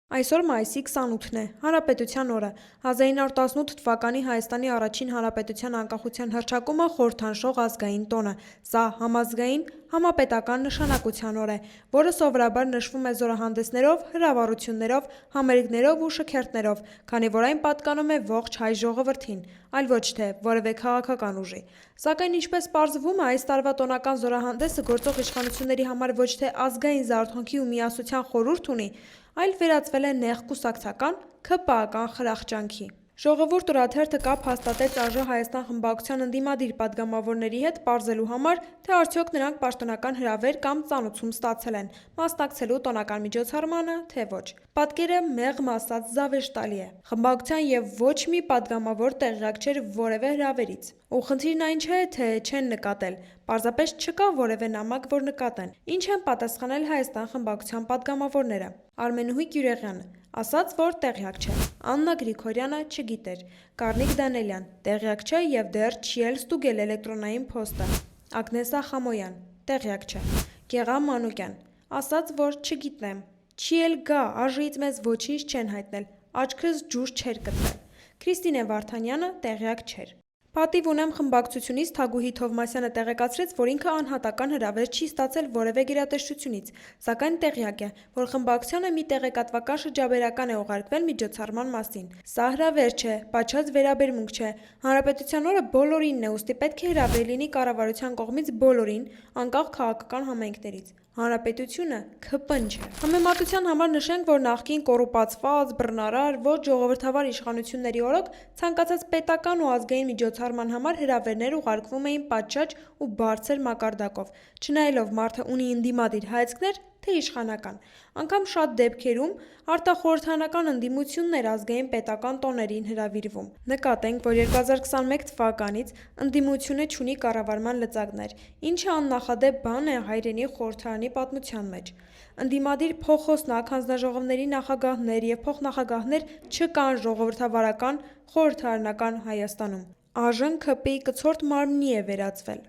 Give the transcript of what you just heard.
Այսօր մայիսի 28-ն է, Հանրապետության օրը, 1918 թվականի Հայաստանի առաջին հանրապետության անկախության հռչակումը խորհրդանշող ազգային տոնը, սա համազգային համապետական նշանակության օր է, որը սովորաբար նշվում է զորահանդեսներով, հրավառություններով, համերգներով ու շքերթներով, քանի որ այն պատկանում է ողջ հայ ժողովրդին, այլ ոչ թե որևէ քաղաքական ուժի։ Սակայն ինչպես պարզվում է, այս տարվա տոնական զորահանդեսը գործող իշխանությունների համար ոչ թե ազգային զարթոնքի ու միասնության խորհուրդ ունի, այլ վերածվել է նեղ կուսակցական ՔՊԱ-ական խրախճանքի։ Ժողովուրդ օրաթերթը կապ հաստատեց ԱԺ Հայաստան խմբակցության ընդդիմադիր պատգամավորների հետ պարզելու համար, թե արդյոք նրանք պաշտոնական հրավեր կամ ծանուցում ստացել են, մասնակցելու տոնական միջոցառմանը, թե ոչ։ Պատկերը մեղմ ասած զավեշտալի է։ Խմբակցության եւ ոչ մի պատգամավոր տեղյակ չէր որևէ հրավերից։ Ու խնդիրն այն չէ, թե չեն նկատել, պարզապես չկա որևէ նամակ, որ նկատեն։ Ինչ են պատասխանել Հայաստան խմբակցության պատգամավորները։ Արմենուհի Գյուրեղյանը ասաց, որ տեղյակ չէ։ Աննա Գրիգորյանը չգիտեր։ Կարնիկ Դանելյան տեղյակ չէ եւ դեռ չի էլ ստուգել էլեկտրոնային փոստը։ Ագնեսա Խամոյան տեղյակ չէ։ Գեղամ Մանուկյան ասաց, որ չգիտեմ։ Չի էլ գա, ԱԺ-ից մեզ ոչինչ չեն հայտնել, աչքս ջուր չէր կտրել։ Քրիստինե Վարդանյանը տեղյակ չէր։ Պատիվ ունեմ խմբակցությունից Թագուհի Թովմասյանը տեղեկացրեց, որ ինքը անհատական հրավեր չի ստացել որևէ գերատեսչությունից, սակայն տեղյակ է, որ խմբակցությանը մի տեղեկատվական շրջաբերական է ուղարկվել միջոցառման մասին։ Սա հրավեր չէ, պատշաճ վերաբերմունք չէ։ Հանրապետության օրը բոլորինն է, ուստի պետք է հրավեր լինի կառավարության կողմից բոլորին, անկախ քաղաքական համայնքներից։ Հանրապետությունը ՔՊ-ն չէ։ Համեմատության համար նշենք, որ նախկին կոռուպացված, բռնարար, ոչ ժողովրդավար իշխանությունների օրոք ցանկացած պետական ու ազգային միջոցառման համար հրավերներ ուղարկվում էին պատշաճ ու բարձր մակարդակով, չնայելով մարդը ունի ընդդիմադիր հայացքներ, թե իշխանական։ Անգամ շատ դեպքերում արտախորհրդանական ընդդիմությունն էր ազգային պետական տոներին հրավիրվում։ Նկատենք, որ 2021 թվականից ընդդիմությունը չունի կառավարման լծակներ, ինչը աննախադեպ բան է հայրենի խորհրդարանի պատմության մեջ։ Ընդդիմադիր փոխոսնակ հանձնաժողովների նախագահներ եւ փոխնախագահներ չկան ժողովրդավարական խորհրդարանական Հայաստանում։ ԱԺ-ն ՔՊ-ի կցորդ մարմնի է վերածվել։